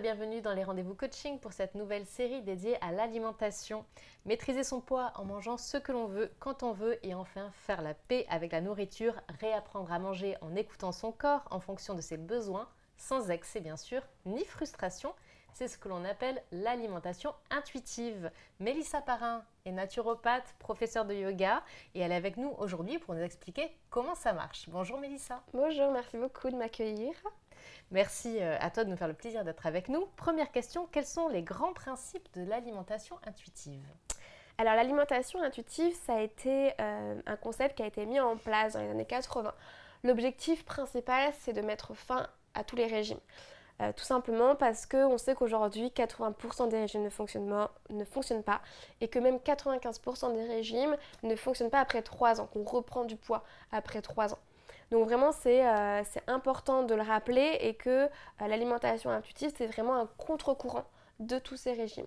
bienvenue dans les rendez-vous coaching pour cette nouvelle série dédiée à l'alimentation. Maîtriser son poids en mangeant ce que l'on veut, quand on veut et enfin faire la paix avec la nourriture, réapprendre à manger en écoutant son corps en fonction de ses besoins, sans excès bien sûr, ni frustration. C'est ce que l'on appelle l'alimentation intuitive. Mélissa Parrain est naturopathe, professeure de yoga et elle est avec nous aujourd'hui pour nous expliquer comment ça marche. Bonjour Mélissa. Bonjour, merci beaucoup de m'accueillir. Merci à toi de nous faire le plaisir d'être avec nous. Première question, quels sont les grands principes de l'alimentation intuitive ? Alors l'alimentation intuitive, ça a été un concept qui a été mis en place dans les années 80. L'objectif principal, c'est de mettre fin à tous les régimes. Tout simplement parce qu'on sait qu'aujourd'hui, 80% des régimes ne fonctionnent pas et que même 95% des régimes ne fonctionnent pas après 3 ans, qu'on reprend du poids après 3 ans. Donc vraiment, c'est important de le rappeler et que l'alimentation intuitive, c'est vraiment un contre-courant de tous ces régimes.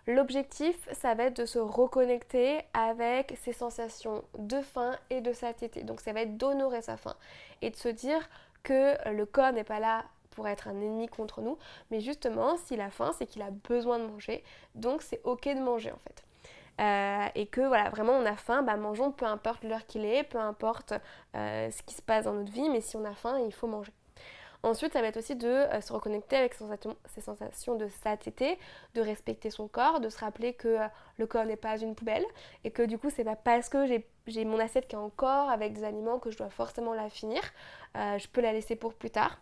L'objectif, ça va être de se reconnecter avec ses sensations de faim et de satiété. Donc ça va être d'honorer sa faim et de se dire que le corps n'est pas là pour être un ennemi contre nous, mais justement, s'il a faim, c'est qu'il a besoin de manger. Donc c'est ok de manger en fait. Et que voilà, vraiment on a faim, mangeons peu importe l'heure qu'il est, peu importe ce qui se passe dans notre vie, mais si on a faim, il faut manger. Ensuite, ça va être aussi de se reconnecter avec ses sensations de satiété, de respecter son corps, de se rappeler que le corps n'est pas une poubelle et que du coup, c'est pas parce que j'ai mon assiette qui est encore avec des aliments que je dois forcément la finir. Je peux la laisser pour plus tard.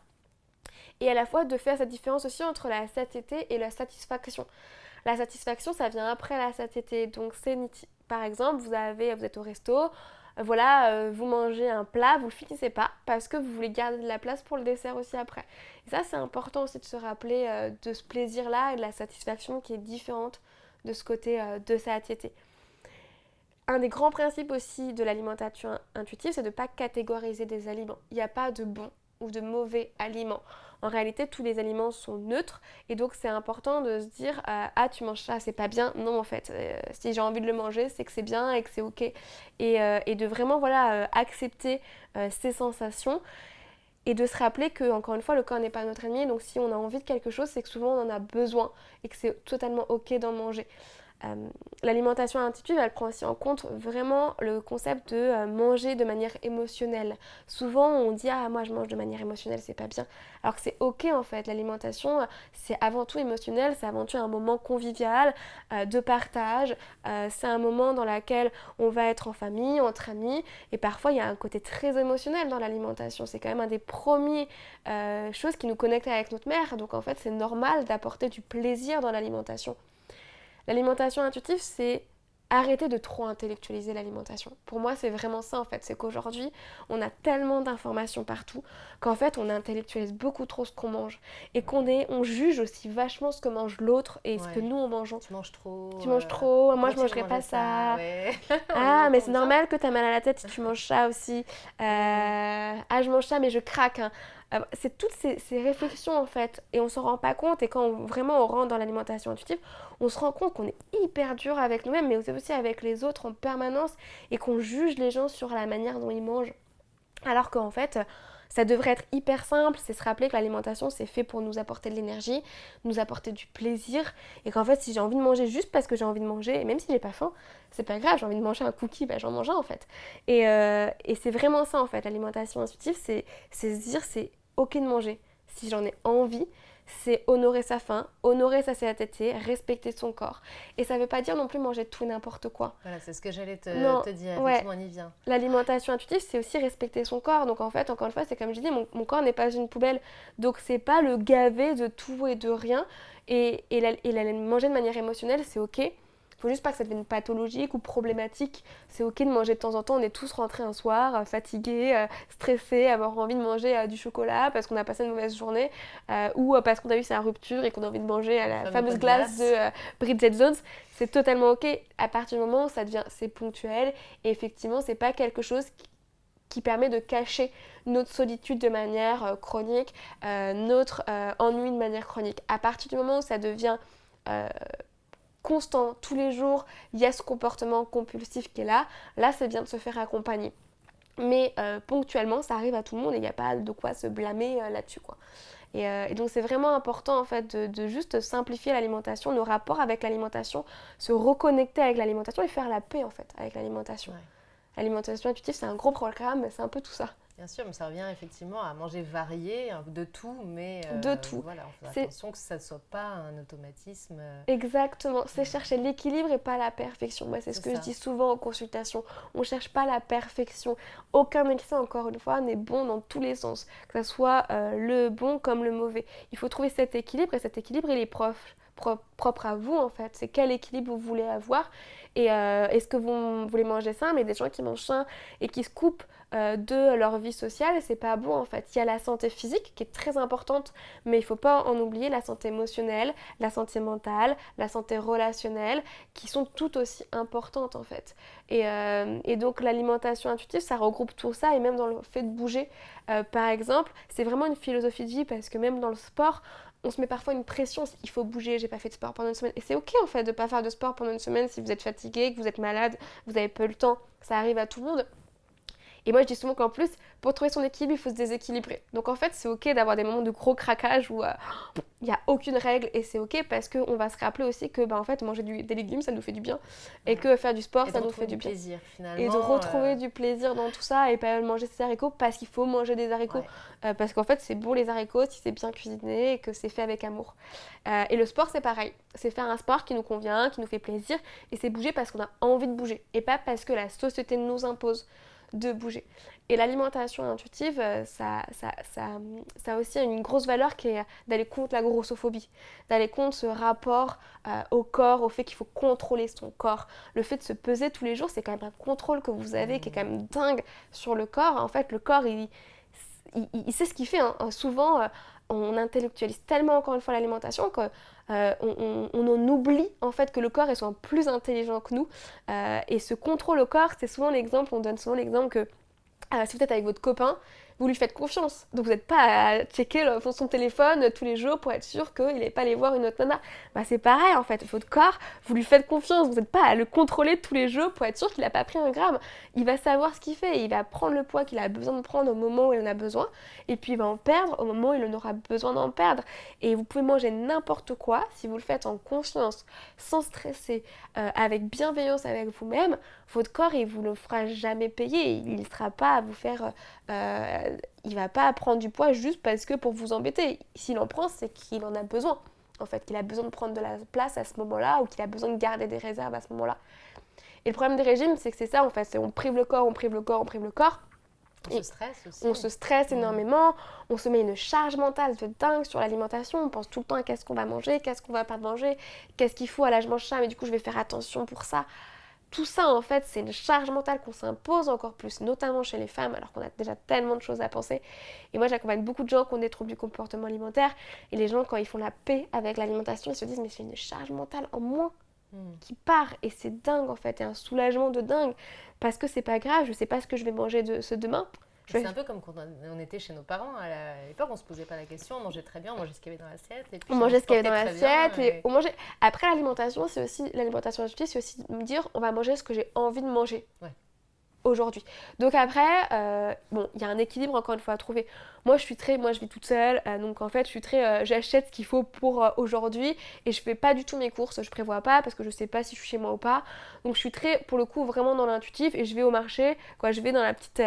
Et à la fois de faire cette différence aussi entre la satiété et la satisfaction. La satisfaction, ça vient après la satiété. Donc, par exemple, vous êtes au resto, vous mangez un plat, vous ne le finissez pas parce que vous voulez garder de la place pour le dessert aussi après. Et ça, c'est important aussi de se rappeler de ce plaisir-là et de la satisfaction qui est différente de ce côté de satiété. Un des grands principes aussi de l'alimentation intuitive, c'est de ne pas catégoriser des aliments. Il n'y a pas de bon ou de mauvais aliments. En réalité, tous les aliments sont neutres et donc c'est important de se dire ah, tu manges ça, c'est pas bien. Non, en fait, si j'ai envie de le manger, c'est que c'est bien et que c'est ok. Et de vraiment accepter ces sensations et de se rappeler que, encore une fois, le corps n'est pas notre ennemi. Donc si on a envie de quelque chose, c'est que souvent on en a besoin et que c'est totalement ok d'en manger. L'alimentation intuitive, elle prend aussi en compte vraiment le concept de manger de manière émotionnelle. Souvent, on dit « Ah, moi, je mange de manière émotionnelle, c'est pas bien. » Alors que c'est ok, en fait. L'alimentation, c'est avant tout émotionnel, c'est avant tout un moment convivial, de partage. C'est un moment dans lequel on va être en famille, entre amis. Et parfois, il y a un côté très émotionnel dans l'alimentation. C'est quand même un des premiers choses qui nous connectent avec notre mère. Donc, en fait, c'est normal d'apporter du plaisir dans l'alimentation. L'alimentation intuitive, c'est arrêter de trop intellectualiser l'alimentation. Pour moi, c'est vraiment ça en fait. C'est qu'aujourd'hui, on a tellement d'informations partout qu'en fait, on intellectualise beaucoup trop ce qu'on mange. Et on juge aussi vachement ce que mange l'autre et ce que nous, on mange. Tu manges trop. Tu manges trop, moi je Continue de mangerai pas manger ça. Ouais. Ah, mais c'est normal que tu as mal à la tête si tu manges ça aussi. Ah, je mange ça, mais je craque. Hein. C'est toutes ces réflexions en fait, et on s'en rend pas compte. Et quand vraiment on rentre dans l'alimentation intuitive, on se rend compte qu'on est hyper dur avec nous-mêmes, mais aussi avec les autres en permanence, et qu'on juge les gens sur la manière dont ils mangent. Alors qu'en fait, ça devrait être hyper simple, c'est se rappeler que l'alimentation c'est fait pour nous apporter de l'énergie, nous apporter du plaisir, et qu'en fait si j'ai envie de manger juste parce que j'ai envie de manger, et même si j'ai pas faim, c'est pas grave, j'ai envie de manger un cookie, j'en mange un en fait. Et c'est vraiment ça en fait, l'alimentation intuitive, c'est se dire c'est ok de manger si j'en ai envie, c'est honorer sa faim, honorer sa satiété, respecter son corps. Et ça veut pas dire non plus manger tout et n'importe quoi. Voilà, c'est ce que j'allais te dire, Ouais. effectivement, on y vient. L'alimentation intuitive, c'est aussi respecter son corps. Donc en fait, encore une fois, c'est comme je dis, mon corps n'est pas une poubelle. Donc c'est pas le gaver de tout et de rien. Et manger de manière émotionnelle, c'est ok. Faut juste pas que ça devienne pathologique ou problématique. C'est ok de manger de temps en temps. On est tous rentrés un soir, fatigués, stressés, avoir envie de manger du chocolat parce qu'on a passé une mauvaise journée ou parce qu'on a eu sa rupture et qu'on a envie de manger la fameuse glace de Bridget Jones. C'est totalement ok à partir du moment où c'est ponctuel et effectivement, c'est pas quelque chose qui permet de cacher notre solitude de manière chronique, notre ennui de manière chronique. À partir du moment où ça devient constant, tous les jours, il y a ce comportement compulsif qui est là c'est bien de se faire accompagner. Mais ponctuellement, ça arrive à tout le monde et il n'y a pas de quoi se blâmer là-dessus, quoi. Et donc c'est vraiment important en fait de juste simplifier l'alimentation, nos rapports avec l'alimentation, se reconnecter avec l'alimentation et faire la paix en fait avec l'alimentation. Ouais. L'alimentation intuitive, c'est un gros programme, mais c'est un peu tout ça. Bien sûr, mais ça revient effectivement à manger varié, de tout, mais De tout. voilà, on fait C'est attention que ça ne soit pas un automatisme. exactement, c'est chercher l'équilibre et pas la perfection. Moi, c'est ce que je ça. dis souvent en consultation. On ne cherche pas la perfection. Aucun excès, encore une fois, n'est bon dans tous les sens, que ce soit le bon comme le mauvais. Il faut trouver cet équilibre et cet équilibre, il est propre à vous en fait. C'est quel équilibre vous voulez avoir et est-ce que vous voulez manger sain, mais des gens qui mangent sain et qui se coupent de leur vie sociale, c'est pas bon en fait. Il y a la santé physique qui est très importante, mais il faut pas en oublier la santé émotionnelle, la santé mentale, la santé relationnelle, qui sont tout aussi importantes en fait. Et donc l'alimentation intuitive, ça regroupe tout ça, et même dans le fait de bouger, par exemple, c'est vraiment une philosophie de vie, parce que même dans le sport, on se met parfois une pression, il faut bouger, j'ai pas fait de sport pendant une semaine. Et c'est ok en fait de pas faire de sport pendant une semaine si vous êtes fatigué, que vous êtes malade, vous avez peu le temps, ça arrive à tout le monde. Et moi, je dis souvent qu'en plus, pour trouver son équilibre, il faut se déséquilibrer. Donc en fait, c'est ok d'avoir des moments de gros craquage où il n'y a aucune règle, et c'est ok parce qu'on va se rappeler aussi que en fait, manger des légumes, ça nous fait du bien, et que faire du sport, ça nous fait du bien. Plaisir, finalement, et de retrouver du plaisir dans tout ça, et pas manger ses haricots parce qu'il faut manger des haricots. Parce qu'en fait, c'est bon les haricots si c'est bien cuisiné et que c'est fait avec amour. Et le sport, c'est pareil. C'est faire un sport qui nous convient, qui nous fait plaisir, et c'est bouger parce qu'on a envie de bouger, et pas parce que la société nous impose de bouger. Et l'alimentation intuitive, ça a aussi une grosse valeur qui est d'aller contre la grossophobie, d'aller contre ce rapport au corps, au fait qu'il faut contrôler son corps. Le fait de se peser tous les jours, c'est quand même un contrôle que vous avez qui est quand même dingue sur le corps. En fait, le corps, il sait ce qu'il fait. Hein. Souvent, on intellectualise tellement, encore une fois, l'alimentation qu'on en oublie en fait que le corps est souvent plus intelligent que nous. Et ce contrôle au corps, c'est souvent l'exemple, on donne souvent l'exemple que si vous êtes avec votre copain, vous lui faites confiance. Donc vous n'êtes pas à checker son téléphone tous les jours pour être sûr qu'il n'est pas allé voir une autre nana. Bah c'est pareil en fait, votre corps, vous lui faites confiance. Vous n'êtes pas à le contrôler tous les jours pour être sûr qu'il n'a pas pris un gramme. Il va savoir ce qu'il fait, il va prendre le poids qu'il a besoin de prendre au moment où il en a besoin, et puis il va en perdre au moment où il en aura besoin d'en perdre. Et vous pouvez manger n'importe quoi si vous le faites en conscience, sans stresser, avec bienveillance avec vous-même. Votre corps, il vous le fera jamais payer. Il ne sera pas à vous faire... il va pas prendre du poids juste parce que pour vous embêter. S'il en prend, c'est qu'il en a besoin. En fait, qu'il a besoin de prendre de la place à ce moment-là, ou qu'il a besoin de garder des réserves à ce moment-là. Et le problème des régimes, c'est que c'est ça en fait. C'est on prive le corps, on prive le corps, on prive le corps. On se stresse aussi. On se stresse énormément, on se met une charge mentale de dingue sur l'alimentation, on pense tout le temps à qu'est-ce qu'on va manger, qu'est-ce qu'on va pas manger, qu'est-ce qu'il faut, à là je mange ça, mais du coup je vais faire attention pour ça. Tout ça, en fait, c'est une charge mentale qu'on s'impose encore plus, notamment chez les femmes, alors qu'on a déjà tellement de choses à penser. Et moi, j'accompagne beaucoup de gens qui ont des troubles du comportement alimentaire. Et les gens, quand ils font la paix avec l'alimentation, ils se disent, mais c'est une charge mentale en moins qui part. Et c'est dingue, en fait, et un soulagement de dingue. Parce que c'est pas grave, je sais pas ce que je vais manger ce demain. C'est un peu comme quand on était chez nos parents à l'époque, on se posait pas la question, on mangeait très bien, on mangeait ce qu'il y avait dans l'assiette. Et puis on mangeait ce qu'il y avait dans l'assiette et on mangeait. Après l'alimentation, c'est aussi l'alimentation intuitive, c'est aussi me dire on va manger ce que j'ai envie de manger. Aujourd'hui. Donc après, bon, il y a un équilibre encore une fois à trouver. Moi, je vis toute seule, donc en fait, je suis très, j'achète ce qu'il faut pour aujourd'hui, et je fais pas du tout mes courses, je prévois pas parce que je sais pas si je suis chez moi ou pas. Donc je suis très, pour le coup, vraiment dans l'intuitif, et je vais au marché, je vais dans la petite,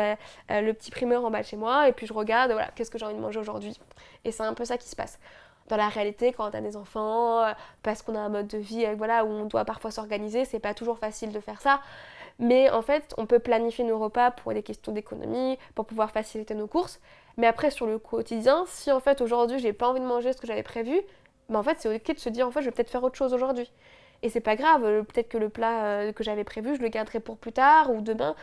le petit primeur en bas de chez moi, et puis je regarde, voilà, qu'est-ce que j'ai envie de manger aujourd'hui. Et c'est un peu ça qui se passe. Dans la réalité, quand on a des enfants, parce qu'on a un mode de vie, voilà, où on doit parfois s'organiser, c'est pas toujours facile de faire ça. Mais en fait, on peut planifier nos repas pour des questions d'économie, pour pouvoir faciliter nos courses. Mais après, sur le quotidien, si en fait aujourd'hui j'ai pas envie de manger ce que j'avais prévu, en fait c'est ok de se dire en fait je vais peut-être faire autre chose aujourd'hui. Et c'est pas grave, peut-être que le plat que j'avais prévu, je le garderai pour plus tard ou demain.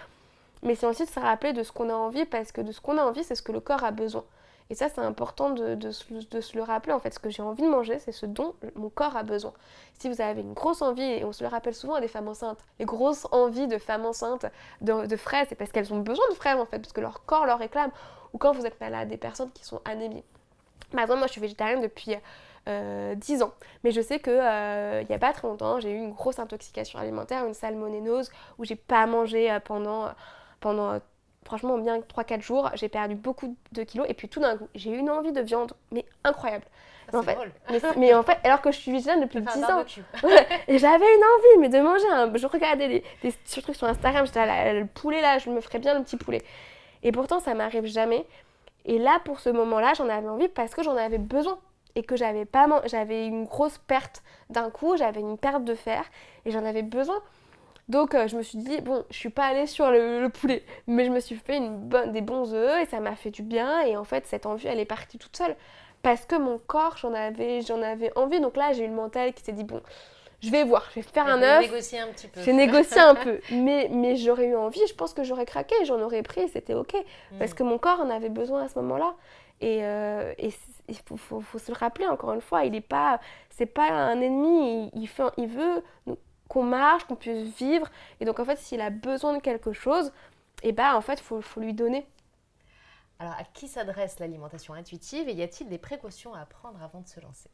Mais c'est aussi de se rappeler de ce qu'on a envie, parce que de ce qu'on a envie, c'est ce que le corps a besoin. Et ça, c'est important de se le rappeler. En fait, ce que j'ai envie de manger, c'est ce dont mon corps a besoin. Si vous avez une grosse envie, et on se le rappelle souvent à des femmes enceintes, les grosses envies de femmes enceintes de fraises, c'est parce qu'elles ont besoin de fraises, en fait, parce que leur corps leur réclame. Ou quand vous êtes malade, des personnes qui sont anémiques. Par exemple, moi, je suis végétarienne depuis 10 ans. Mais je sais qu'il n'y a pas très longtemps, j'ai eu une grosse intoxication alimentaire, une salmonellose, où j'ai pas mangé pendant franchement bien 3-4 jours, j'ai perdu beaucoup de kilos et puis tout d'un coup, j'ai eu une envie de viande, mais incroyable. Ah, c'est drôle. Mais en fait, alors que je suis végétarienne depuis Je vais 10 faire un ans, barbecue. ouais, et j'avais une envie mais de manger je regardais des trucs sur Instagram, j'étais là, le poulet là, je me ferais bien le petit poulet. Et pourtant, ça m'arrive jamais. Et là, pour ce moment-là, j'en avais envie parce que j'en avais besoin. Et que j'avais une grosse perte d'un coup, j'avais une perte de fer et j'en avais besoin. Donc je me suis dit, bon, je suis pas allée sur le poulet, mais je me suis fait des bons œufs et ça m'a fait du bien. Et en fait, cette envie, elle est partie toute seule. Parce que mon corps, j'en avais envie. Donc là, j'ai eu le mental qui s'est dit, bon, je vais voir, je vais faire un œuf. Négocier un petit peu. J'ai négocié un peu, mais j'aurais eu envie, je pense que j'aurais craqué, j'en aurais pris, c'était ok. Parce que mon corps en avait besoin à ce moment-là. Et il faut se le rappeler encore une fois, c'est pas un ennemi, il veut qu'on marche, qu'on puisse vivre. Et donc en fait, s'il a besoin de quelque chose, et bah en fait, faut lui donner. Alors, à qui s'adresse l'alimentation intuitive et y a-t-il des précautions à prendre avant de se lancer?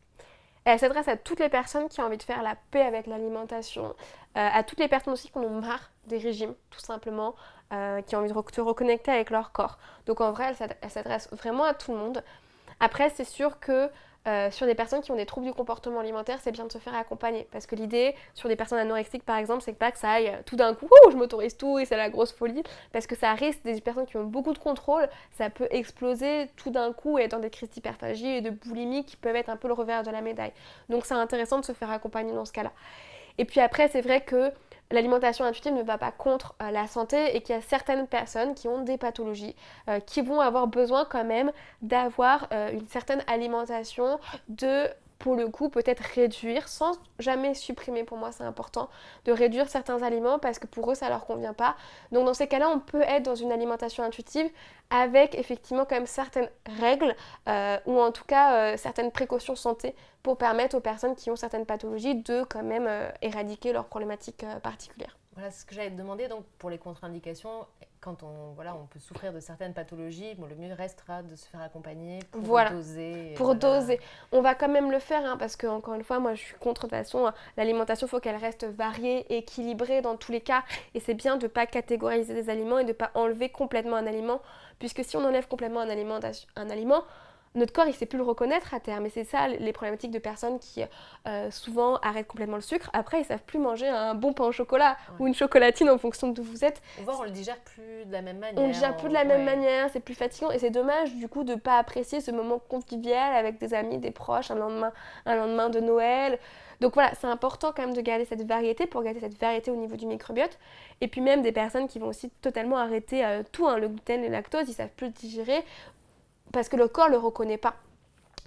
Elle s'adresse à toutes les personnes qui ont envie de faire la paix avec l'alimentation, à toutes les personnes aussi qui en ont marre des régimes, tout simplement, qui ont envie de se reconnecter avec leur corps. Donc en vrai, elle s'adresse vraiment à tout le monde. Après, c'est sûr que sur des personnes qui ont des troubles du comportement alimentaire, c'est bien de se faire accompagner. Parce que l'idée, sur des personnes anorexiques par exemple, c'est pas que ça aille tout d'un coup, je m'autorise tout et c'est la grosse folie. Parce que ça risque, des personnes qui ont beaucoup de contrôle, ça peut exploser tout d'un coup et être dans des crises d'hyperphagie et de boulimie qui peuvent être un peu le revers de la médaille. Donc c'est intéressant de se faire accompagner dans ce cas-là. Et puis après, c'est vrai que l'alimentation intuitive ne va pas contre la santé et qu'il y a certaines personnes qui ont des pathologies qui vont avoir besoin quand même d'avoir une certaine alimentation pour le coup, peut-être réduire, sans jamais supprimer, pour moi c'est important, de réduire certains aliments parce que pour eux ça leur convient pas. Donc dans ces cas-là, on peut être dans une alimentation intuitive avec effectivement quand même certaines règles ou en tout cas certaines précautions santé pour permettre aux personnes qui ont certaines pathologies de quand même éradiquer leurs problématiques particulières. Voilà, c'est ce que j'allais te demander. Donc, pour les contre-indications, quand on peut souffrir de certaines pathologies, le mieux restera de se faire accompagner pour doser. Pour doser. On va quand même le faire, parce que, encore une fois, moi, je suis contre, de toute façon, l'alimentation, il faut qu'elle reste variée, équilibrée dans tous les cas. Et c'est bien de ne pas catégoriser des aliments et de ne pas enlever complètement un aliment, puisque si on enlève complètement un aliment, notre corps, il ne sait plus le reconnaître à terme. Et c'est ça les problématiques de personnes qui souvent arrêtent complètement le sucre. Après, ils ne savent plus manger un bon pain au chocolat ou une chocolatine en fonction de d'où vous êtes. On le digère plus de la même manière. On le digère plus de la même manière, c'est plus fatigant. Et c'est dommage du coup de ne pas apprécier ce moment convivial avec des amis, des proches, un lendemain de Noël. Donc voilà, c'est important quand même de garder cette variété pour garder cette variété au niveau du microbiote. Et puis même des personnes qui vont aussi totalement arrêter tout, le gluten, le lactose, ils ne savent plus le digérer parce que le corps ne le reconnaît pas.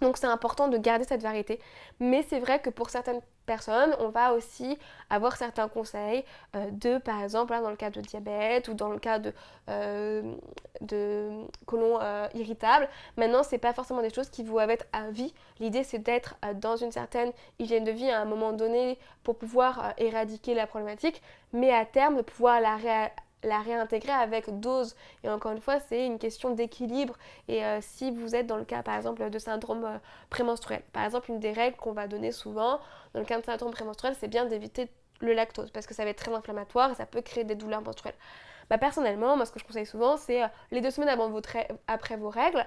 Donc c'est important de garder cette variété. Mais c'est vrai que pour certaines personnes, on va aussi avoir certains conseils par exemple, dans le cas de diabète ou dans le cas de côlon irritable. Maintenant, c'est pas forcément des choses qui vont être à vie. L'idée, c'est d'être dans une certaine hygiène de vie à un moment donné pour pouvoir éradiquer la problématique, mais à terme, de pouvoir la réintégrer avec dose. Et encore une fois, c'est une question d'équilibre. Et si vous êtes dans le cas, par exemple, de syndrome prémenstruel, par exemple, une des règles qu'on va donner souvent dans le cas de syndrome prémenstruel, c'est bien d'éviter le lactose parce que ça va être très inflammatoire et ça peut créer des douleurs menstruelles. Personnellement, moi, ce que je conseille souvent, c'est les 2 semaines après vos règles,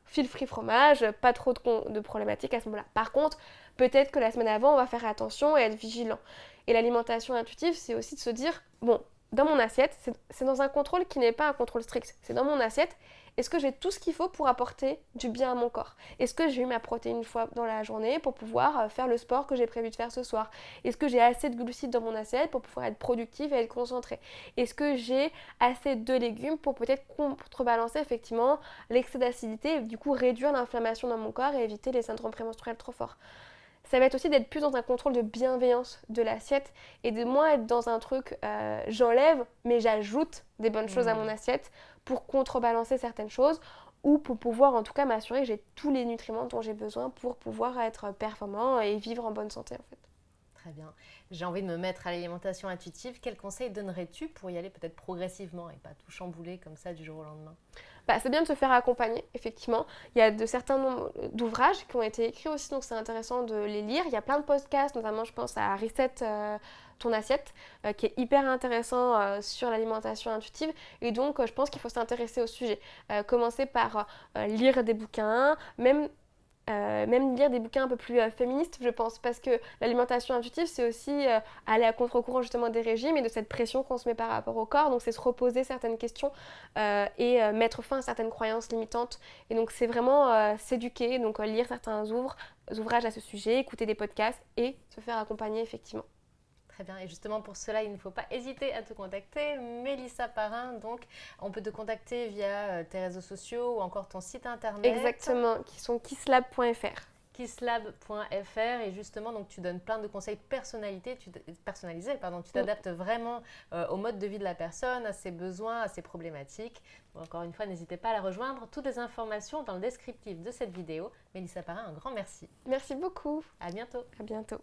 fil free fromage, pas trop de problématiques à ce moment-là. Par contre, peut-être que la semaine avant, on va faire attention et être vigilant. Et l'alimentation intuitive, c'est aussi de se dire, dans mon assiette, c'est dans un contrôle qui n'est pas un contrôle strict. C'est dans mon assiette, est-ce que j'ai tout ce qu'il faut pour apporter du bien à mon corps? Est-ce que j'ai eu ma protéine une fois dans la journée pour pouvoir faire le sport que j'ai prévu de faire ce soir? Est-ce que j'ai assez de glucides dans mon assiette pour pouvoir être productive et être concentrée? Est-ce que j'ai assez de légumes pour peut-être contrebalancer effectivement l'excès d'acidité et du coup réduire l'inflammation dans mon corps et éviter les syndromes prémenstruels trop forts? Ça va être aussi d'être plus dans un contrôle de bienveillance de l'assiette et de moins être dans un truc j'enlève mais j'ajoute des bonnes choses à mon assiette pour contrebalancer certaines choses ou pour pouvoir en tout cas m'assurer que j'ai tous les nutriments dont j'ai besoin pour pouvoir être performant et vivre en bonne santé en fait. Très bien. J'ai envie de me mettre à l'alimentation intuitive. Quels conseils donnerais-tu pour y aller peut-être progressivement et pas tout chambouler comme ça du jour au lendemain? C'est bien de se faire accompagner, effectivement. Il y a de certains nombres d'ouvrages qui ont été écrits aussi, donc c'est intéressant de les lire. Il y a plein de podcasts, notamment je pense à Reset ton assiette, qui est hyper intéressant sur l'alimentation intuitive. Et donc, je pense qu'il faut s'intéresser au sujet. Commencer par lire des bouquins, même lire des bouquins un peu plus féministes, je pense, parce que l'alimentation intuitive, c'est aussi aller à contre-courant justement des régimes et de cette pression qu'on se met par rapport au corps. Donc, c'est se reposer certaines questions et mettre fin à certaines croyances limitantes. Et donc, c'est vraiment s'éduquer, donc lire certains ouvrages à ce sujet, écouter des podcasts et se faire accompagner, effectivement. Très bien. Et justement, pour cela, il ne faut pas hésiter à te contacter. Mélissa Parrain, donc, on peut te contacter via tes réseaux sociaux ou encore ton site internet. Exactement, qui sont kisslab.fr. Kisslab.fr et justement donc tu donnes plein de conseils personnalisés, tu t'adaptes vraiment au mode de vie de la personne, à ses besoins, à ses problématiques. Bon, encore une fois, n'hésitez pas à la rejoindre. Toutes les informations dans le descriptif de cette vidéo. Mélissa Parrain, un grand merci. Merci beaucoup. À bientôt. À bientôt.